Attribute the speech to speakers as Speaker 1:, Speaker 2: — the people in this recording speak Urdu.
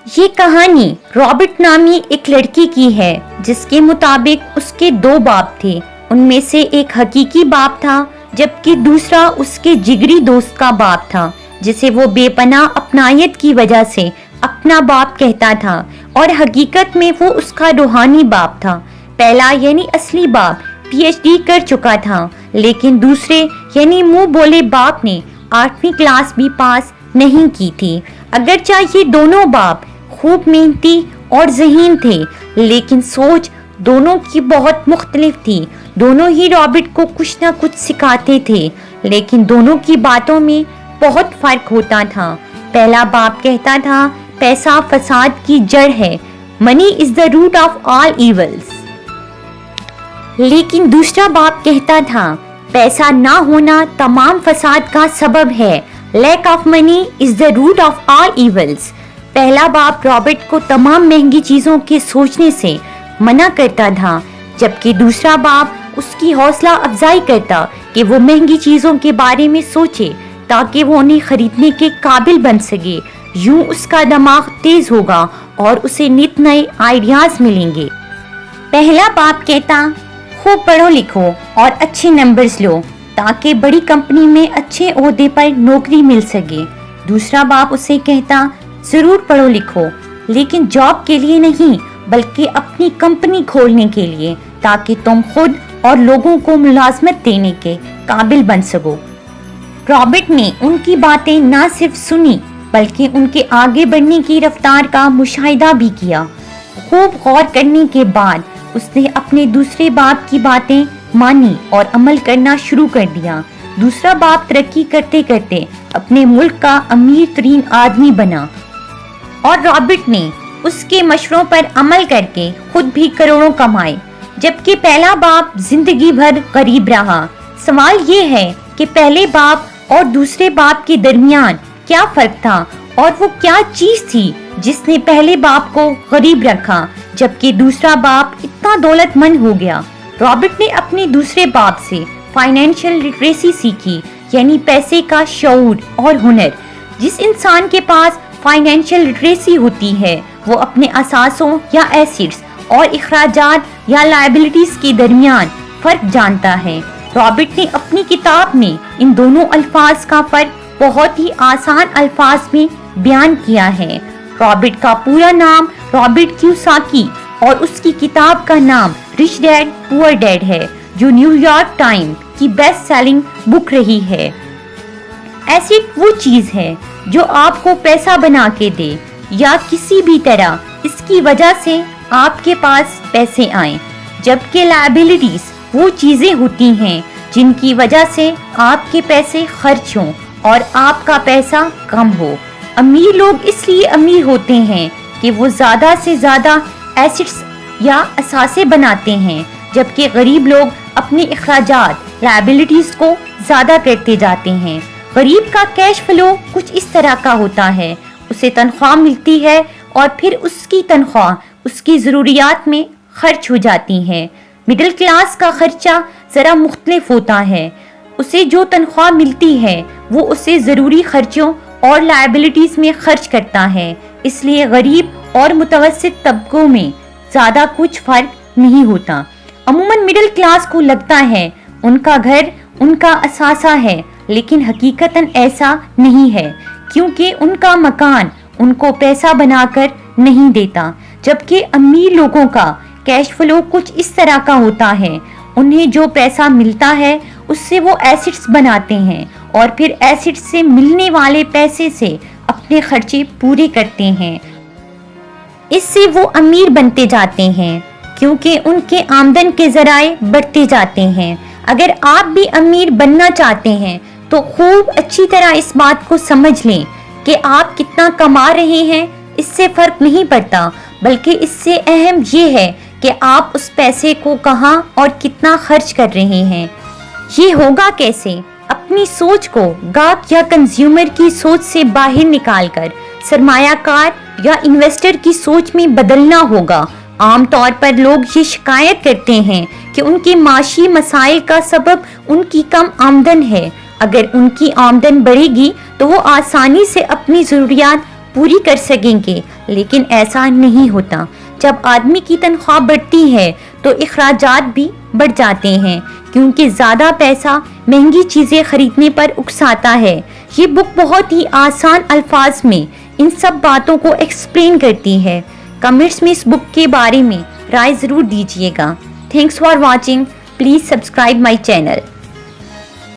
Speaker 1: یہ کہانی رابرٹ نامی ایک لڑکی کی ہے جس کے مطابق اس کے 2 باپ تھے۔ ان میں سے ایک حقیقی باپ تھا جبکہ دوسرا اس کے جگری دوست کا باپ تھا جسے وہ بے پناہ اپنائیت کی وجہ سے اپنا باپ کہتا تھا، اور حقیقت میں وہ اس کا روحانی باپ تھا۔ پہلا یعنی اصلی باپ PhD کر چکا تھا، لیکن دوسرے یعنی منہ بولے باپ نے 8ویں کلاس بھی پاس نہیں کی تھی۔ اگرچہ یہ دونوں باپ خوب محنتی اور ذہین تھے، لیکن سوچ دونوں کی بہت مختلف تھی۔ دونوں ہی رابرٹ کو کچھ نہ کچھ سکھاتے تھے، لیکن دونوں کی باتوں میں بہت فرق ہوتا تھا۔ پہلا باپ کہتا تھا پیسہ فساد کی جڑ ہے، money is the root of all evils, لیکن دوسرا باپ کہتا تھا پیسہ نہ ہونا تمام فساد کا سبب ہے، lack of money is the root of all evils. پہلا باپ رابرٹ کو تمام مہنگی چیزوں کے سوچنے سے منع کرتا تھا، جبکہ دوسرا باپ اس کی حوصلہ افزائی کرتا کہ وہ مہنگی چیزوں کے بارے میں سوچے تاکہ وہ انہیں خریدنے کے قابل بن سکے۔ یوں اس کا دماغ تیز ہوگا اور اسے نت نئے آئیڈیاز ملیں گے۔ پہلا باپ کہتا خوب پڑھو لکھو اور اچھے نمبرز لو تاکہ بڑی کمپنی میں اچھے عہدے پر نوکری مل سکے۔ دوسرا باپ اسے کہتا ضرور پڑھو لکھو، لیکن جاب کے لیے نہیں بلکہ اپنی کمپنی کھولنے کے لیے، تاکہ تم خود اور لوگوں کو ملازمت دینے کے قابل بن سکو۔ رابرٹ نے ان کی باتیں نہ صرف سنی بلکہ ان کے آگے بڑھنے کی رفتار کا مشاہدہ بھی کیا۔ خوب غور کرنے کے بعد اس نے اپنے دوسرے باپ کی باتیں مانی اور عمل کرنا شروع کر دیا۔ دوسرا باپ ترقی کرتے کرتے اپنے ملک کا امیر ترین آدمی بنا، اور رابرٹ نے اس کے مشوروں پر عمل کر کے خود بھی کروڑوں کمائے، جبکہ پہلا باپ زندگی بھر غریب رہا۔ سوال یہ ہے کہ پہلے باپ اور دوسرے باپ کے درمیان کیا فرق تھا، اور وہ کیا چیز تھی جس نے پہلے باپ کو غریب رکھا جبکہ دوسرا باپ اتنا دولت مند ہو گیا۔ رابرٹ نے اپنے دوسرے باپ سے فائنینشیل لٹریسی سیکھی، یعنی پیسے کا شعور اور ہنر۔ جس انسان کے پاس فائنینشیل لٹریسی ہوتی ہے وہ اپنے اثاثوں یا ایسٹس اور اخراجات یا لائبلٹیز کے درمیان فرق جانتا ہے۔ رابرٹ نے اپنی کتاب میں ان دونوں الفاظ کا فرق بہت ہی آسان الفاظ میں بیان کیا ہے۔ رابرٹ کا پورا نام رابرٹ کیوساکی اور اس کی کتاب کا نام رچ ڈیڈ پور ڈیڈ ہے، جو نیو یارک ٹائم کی بیسٹ سیلنگ بک رہی ہے۔ ایسٹ وہ چیز ہے جو آپ کو پیسہ بنا کے دے یا کسی بھی طرح اس کی وجہ سے آپ کے پاس پیسے آئیں، جبکہ لائبلٹیز وہ چیزیں ہوتی ہیں جن کی وجہ سے آپ کے پیسے خرچ ہوں اور آپ کا پیسہ کم ہو۔ امیر لوگ اس لیے امیر ہوتے ہیں کہ وہ زیادہ سے زیادہ ایسٹس یا اثاثے بناتے ہیں، جبکہ غریب لوگ اپنے اخراجات لائبلٹیز کو زیادہ کرتے جاتے ہیں۔ غریب کا کیش فلو کچھ اس طرح کا ہوتا ہے، اسے تنخواہ ملتی ہے اور پھر اس کی تنخواہ اس کی ضروریات میں خرچ ہو جاتی ہے۔ مڈل کلاس کا خرچہ ذرا مختلف ہوتا ہے، اسے جو تنخواہ ملتی ہے وہ اسے ضروری خرچوں اور لائبلٹیز میں خرچ کرتا ہے، اس لیے غریب اور متوسط طبقوں میں زیادہ کچھ فرق نہیں ہوتا۔ عموماً مڈل کلاس کو لگتا ہے ان کا گھر ان کا اثاثہ ہے، لیکن حقیقتاً ایسا نہیں ہے، کیونکہ ان کا مکان ان کو پیسہ بنا کر نہیں دیتا۔ جبکہ امیر لوگوں کا کیش فلو کچھ اس طرح کا ہوتا ہے، انہیں جو پیسہ ملتا ہے اس سے وہ ایسٹس بناتے ہیں اور پھر ایسٹس سے ملنے والے پیسے سے اپنے خرچے پورے کرتے ہیں۔ اس سے وہ امیر بنتے جاتے ہیں کیونکہ ان کے آمدن کے ذرائع بڑھتے جاتے ہیں۔ اگر آپ بھی امیر بننا چاہتے ہیں تو خوب اچھی طرح اس بات کو سمجھ لیں کہ آپ کتنا کما رہے ہیں اس سے فرق نہیں پڑتا، بلکہ اس سے اہم یہ ہے کہ آپ اس پیسے کو کہاں اور کتنا خرچ کر رہے ہیں۔ یہ ہوگا کیسے؟ اپنی سوچ کو گاہک یا کنزیومر کی سوچ سے باہر نکال کر سرمایہ کار یا انویسٹر کی سوچ میں بدلنا ہوگا۔ عام طور پر لوگ یہ شکایت کرتے ہیں کہ ان کے معاشی مسائل کا سبب ان کی کم آمدن ہے۔ اگر ان کی آمدن بڑھے گی تو وہ آسانی سے اپنی ضروریات پوری کر سکیں گے، لیکن ایسا نہیں ہوتا۔ جب آدمی کی تنخواہ بڑھتی ہے تو اخراجات بھی بڑھ جاتے ہیں، کیونکہ زیادہ پیسہ مہنگی چیزیں خریدنے پر اکساتا ہے۔ یہ بک بہت ہی آسان الفاظ میں ان سب باتوں کو ایکسپلین کرتی ہے۔ کمنٹس میں اس بک کے بارے میں رائے ضرور دیجیے گا۔ Thanks for watching, please subscribe my channel.